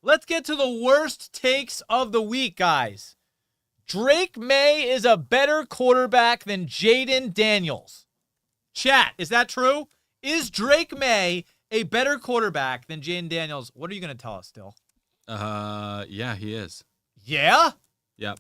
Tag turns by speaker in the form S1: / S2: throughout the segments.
S1: Let's get to the worst takes of the week, guys. Drake May is a better quarterback than Jaden Daniels. Chat, is that true? Is Drake May a better quarterback than Jaden Daniels? What are you going to tell us still?
S2: Yeah, he is.
S1: Yeah?
S2: Yep.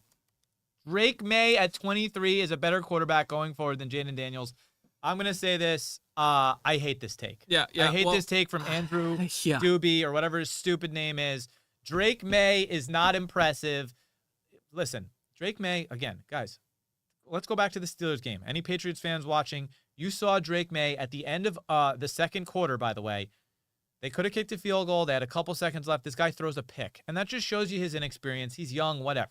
S1: Drake May at 23 is a better quarterback going forward than Jaden Daniels. I'm going to say this. I hate this take.
S2: Yeah.
S1: I hate this take from Andrew Doobie or whatever his stupid name is. Drake May is not impressive. Listen, Drake May, again, guys, let's go back to the Steelers game. Any Patriots fans watching, you saw Drake May at the end of the second quarter, by the way. They could have kicked a field goal. They had a couple seconds left. This guy throws a pick, and that just shows you his inexperience. He's young, whatever.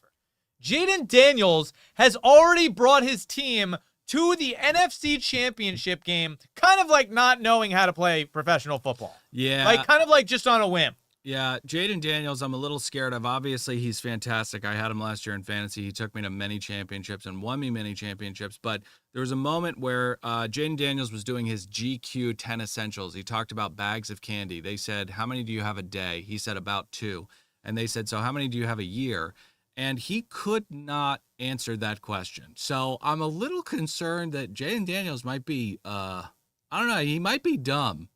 S1: Jaden Daniels has already brought his team to the NFC Championship game, kind of like not knowing how to play professional football.
S2: Yeah.
S1: Like, kind of like just on a whim.
S2: Yeah, Jaden Daniels, I'm a little scared of. Obviously, he's fantastic. I had him last year in fantasy. He took me to many championships and won me many championships. But there was a moment where Jaden Daniels was doing his GQ 10 Essentials. He talked about bags of candy. They said, how many do you have a day? He said, about 2. And they said, so how many do you have a year? And he could not answer that question. So I'm a little concerned that Jaden Daniels might be, I don't know, he might be dumb.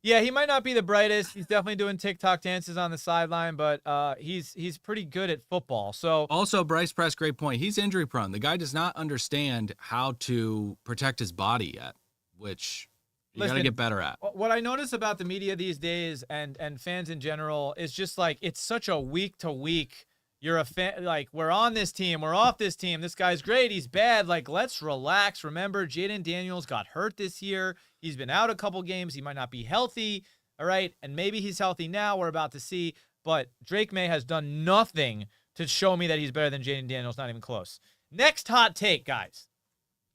S1: Yeah, he might not be the brightest. He's definitely doing TikTok dances on the sideline, but he's pretty good at football. So
S2: also, Bryce Press, great point. He's injury prone. The guy does not understand how to protect his body yet, which you got to get better at.
S1: What I notice about the media these days and fans in general is just like it's such a week to week. You're a fan, like, we're on this team, we're off this team. This guy's great, he's bad. Like, let's relax. Remember, Jaden Daniels got hurt this year. He's been out a couple games. He might not be healthy, all right? And maybe he's healthy now. We're about to see. But Drake May has done nothing to show me that he's better than Jaden Daniels, not even close. Next hot take, guys.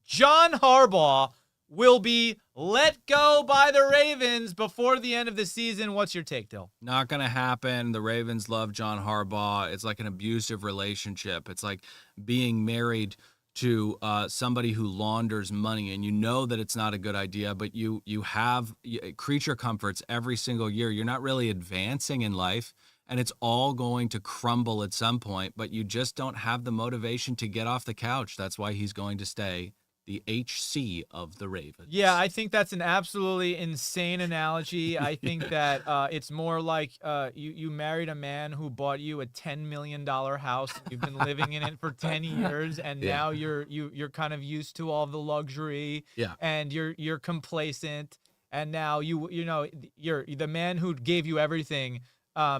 S1: John Harbaugh will be let go by the Ravens before the end of the season. What's your take, Dill?
S2: Not going to happen. The Ravens love John Harbaugh. It's like an abusive relationship. It's like being married to somebody who launders money, and you know that it's not a good idea, but you have creature comforts every single year. You're not really advancing in life, and it's all going to crumble at some point, but you just don't have the motivation to get off the couch. That's why he's going to stay the HC of the Ravens.
S1: Yeah, I think that's an absolutely insane analogy. I think that it's more like you married a man who bought you a $10 million house. You've been living in it for 10 years, and now you're kind of used to all the luxury.
S2: Yeah.
S1: And you're complacent, and now you're the man who gave you everything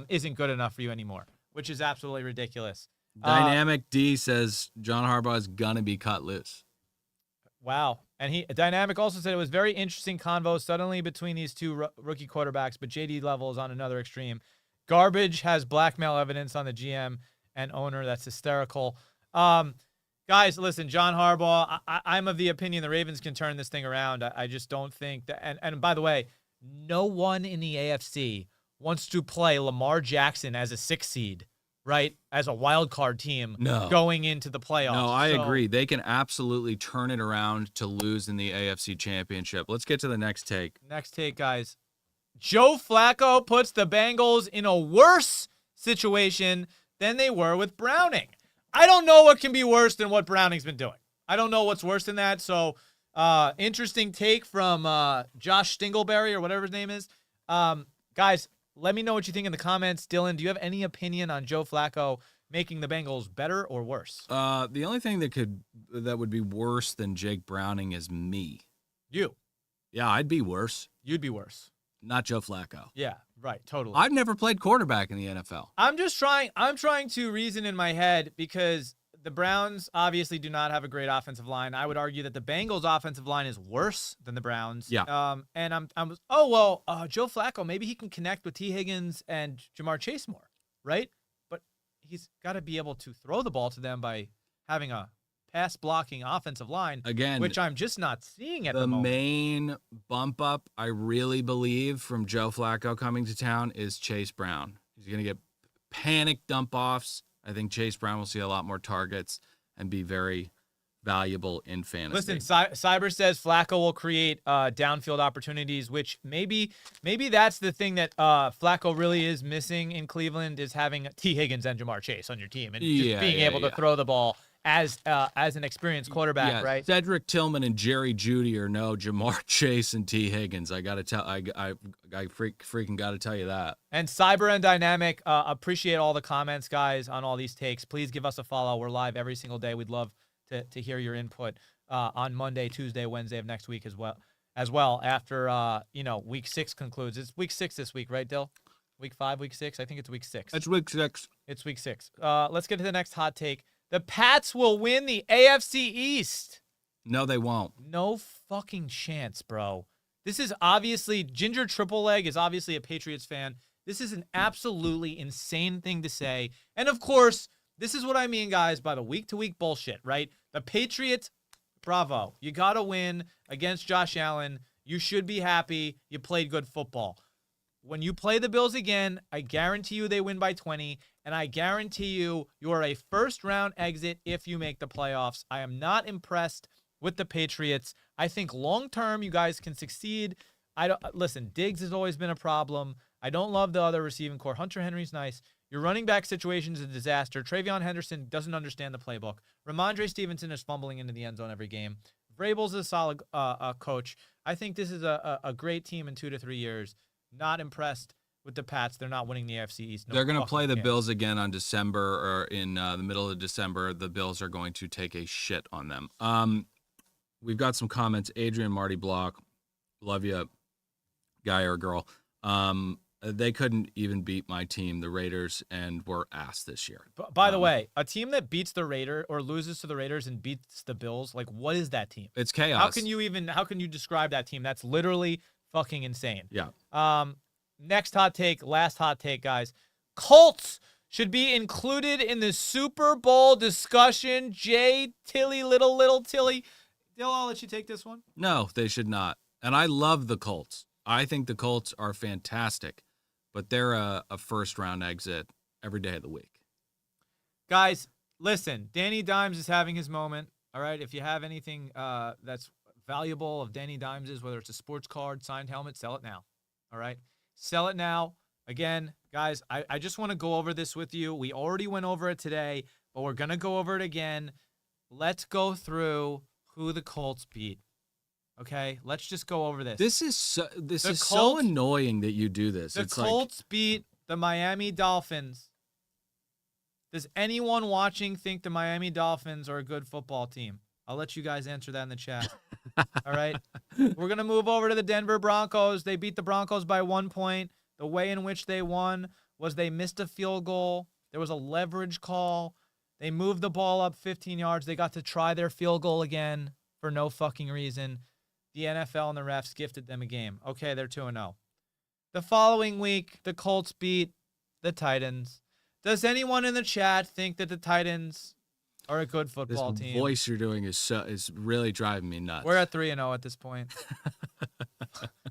S1: isn't good enough for you anymore, which is absolutely ridiculous.
S2: Dynamic D says John Harbaugh is gonna be cut loose.
S1: Wow. And Dynamic also said it was very interesting convo suddenly between these two rookie quarterbacks, but JD level is on another extreme. Garbage has blackmail evidence on the GM and owner. That's hysterical. Guys, listen, John Harbaugh, I'm of the opinion the Ravens can turn this thing around. I just don't think that. And by the way, no one in the AFC wants to play Lamar Jackson as a 6 seed. Right, as a wild card team going into the playoffs.
S2: No, I agree. They can absolutely turn it around to lose in the AFC Championship. Let's get to the next take.
S1: Next take, guys. Joe Flacco puts the Bengals in a worse situation than they were with Browning. I don't know what can be worse than what Browning's been doing. I don't know what's worse than that. So, interesting take from Josh Stingleberry or whatever his name is. Guys, let me know what you think in the comments. Dylan, do you have any opinion on Joe Flacco making the Bengals better or worse?
S2: The only thing that would be worse than Jake Browning is me.
S1: You.
S2: Yeah, I'd be worse.
S1: You'd be worse.
S2: Not Joe Flacco.
S1: Yeah, right, totally.
S2: I've never played quarterback in the NFL.
S1: I'm trying to reason in my head because the Browns obviously do not have a great offensive line. I would argue that the Bengals offensive line is worse than the Browns.
S2: Yeah.
S1: And Joe Flacco, maybe he can connect with T. Higgins and Jamar Chase more, right? But he's got to be able to throw the ball to them by having a pass blocking offensive line,
S2: again,
S1: which I'm just not seeing at the moment.
S2: The main bump up, I really believe, from Joe Flacco coming to town is Chase Brown. He's going to get panic dump offs. I think Chase Brown will see a lot more targets and be very valuable in fantasy.
S1: Listen, Cyber says Flacco will create downfield opportunities, which maybe that's the thing that Flacco really is missing in Cleveland, is having T. Higgins and Jamar Chase on your team and just being able to throw the ball as an experienced quarterback, right?
S2: Cedric Tillman and Jerry Jeudy are no Jamar Chase and T. Higgins. I freaking got to tell you that.
S1: And Cyber and Dynamic, appreciate all the comments, guys, on all these takes. Please give us a follow. We're live every single day. We'd love to hear your input on Monday, Tuesday, Wednesday of next week as well after week 6 concludes. It's week 6 this week, right, Dill? Week 5, week 6? I think it's week 6.
S2: It's week 6.
S1: It's week 6. Let's get to the next hot take. The Pats will win the AFC East.
S2: No, they won't.
S1: No fucking chance, bro. This is obviously, Ginger Triple Leg is obviously a Patriots fan. This is an absolutely insane thing to say. And of course, this is what I mean, guys, by the week-to-week bullshit, right? The Patriots, bravo. You got to win against Josh Allen. You should be happy. You played good football. When you play the Bills again, I guarantee you they win by 20, and I guarantee you are a first-round exit if you make the playoffs. I am not impressed with the Patriots. I think long-term you guys can succeed. Listen, Diggs has always been a problem. I don't love the other receiving core. Hunter Henry's nice. Your running back situation is a disaster. Travion Henderson doesn't understand the playbook. Ramondre Stevenson is fumbling into the end zone every game. Vrabel's a solid coach. I think this is a great team in 2 to 3 years. Not impressed with the Pats. They're not winning the AFC East.
S2: They're going to play the Bills again on December, or in the middle of December. The Bills are going to take a shit on them. We've got some comments. Adrian Marty Block, love you, guy or girl. They couldn't even beat my team, the Raiders, and were ass this year.
S1: By the way, a team that beats the Raiders or loses to the Raiders and beats the Bills, like, what is that team?
S2: It's chaos.
S1: How can you describe that team? That's literally fucking insane.
S2: Yeah.
S1: Next hot take, last hot take, guys. Colts should be included in the Super Bowl discussion. Little Tilly. Dill, I'll let you take this one.
S2: No, they should not. And I love the Colts. I think the Colts are fantastic, but they're a first-round exit every day of the week.
S1: Guys, listen, Danny Dimes is having his moment, all right? If you have anything that's valuable of Danny Dimes's, whether it's a sports card, signed helmet, sell it now, all right? Sell it now. Again, guys, I just want to go over this with you. We already went over it today, but we're going to go over it again. Let's go through who the Colts beat. Okay, let's just go over this.
S2: This is so annoying that you do this.
S1: The Colts beat the Miami Dolphins. Does anyone watching think the Miami Dolphins are a good football team? I'll let you guys answer that in the chat. All right, we're going to move over to the Denver Broncos. They beat the Broncos by 1 point. The way in which they won was they missed a field goal. There was a leverage call. They moved the ball up 15 yards. They got to try their field goal again for no fucking reason. The NFL and the refs gifted them a game. Okay, they're 2-0. The following week, the Colts beat the Titans. Does anyone in the chat think that the Titans are a good football team?
S2: This voice you're doing is really driving me nuts.
S1: We're at 3-0 at this point.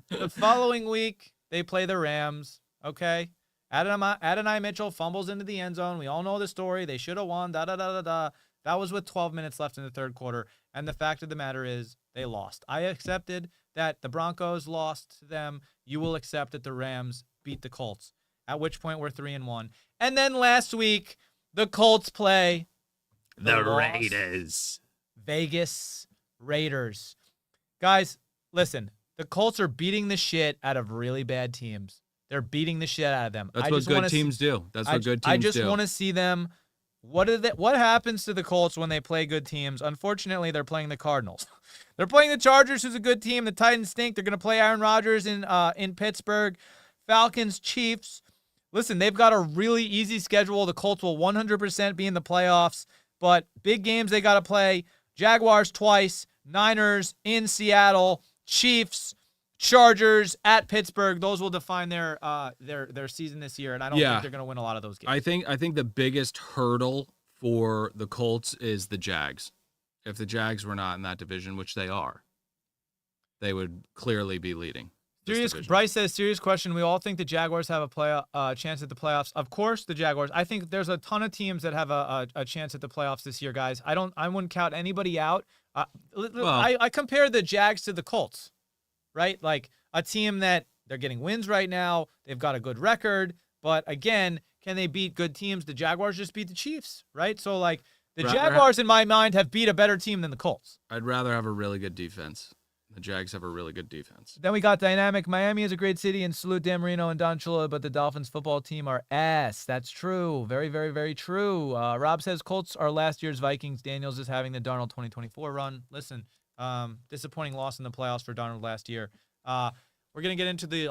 S1: The following week, they play the Rams. Okay? Adonai Mitchell fumbles into the end zone. We all know the story. They should have won. Da-da-da-da-da. That was with 12 minutes left in the third quarter. And the fact of the matter is, they lost. I accepted that the Broncos lost to them. You will accept that the Rams beat the Colts, at which point we're 3-1. And then last week, the Colts play
S2: the Raiders.
S1: Vegas Raiders. Guys, listen, the Colts are beating the shit out of really bad teams. They're beating the shit out of them.
S2: That's what good teams do.
S1: I just want to see them. What happens to the Colts when they play good teams? Unfortunately, they're playing the Cardinals. They're playing the Chargers, who's a good team. The Titans stink. They're going to play Aaron Rodgers in Pittsburgh. Falcons, Chiefs. Listen, they've got a really easy schedule. The Colts will 100% be in the playoffs, but big games they got to play. Jaguars twice, Niners in Seattle, Chiefs, Chargers at Pittsburgh. Those will define their season this year, and I don't think they're going to win a lot of those games.
S2: I think the biggest hurdle for the Colts is the Jags. If the Jags were not in that division, which they are, they would clearly be leading. division.
S1: Bryce says, serious question. We all think the Jaguars have a chance at the playoffs. Of course, the Jaguars. I think there's a ton of teams that have a chance at the playoffs this year, guys. I wouldn't count anybody out. I compare the Jags to the Colts, right? Like a team that they're getting wins right now. They've got a good record. But again, can they beat good teams? The Jaguars just beat the Chiefs, right? So like the Jaguars, in my mind, have beat a better team than the Colts.
S2: I'd rather have a really good defense. The Jags have a really good defense.
S1: Then we got dynamic. Miami is a great city, and salute Dan Marino and Don Chula, but the Dolphins football team are ass. That's true. Very, very, very true. Rob says Colts are last year's Vikings. Daniels is having the Darnold 2024 run. Listen, disappointing loss in the playoffs for Darnold last year. We're going to get into the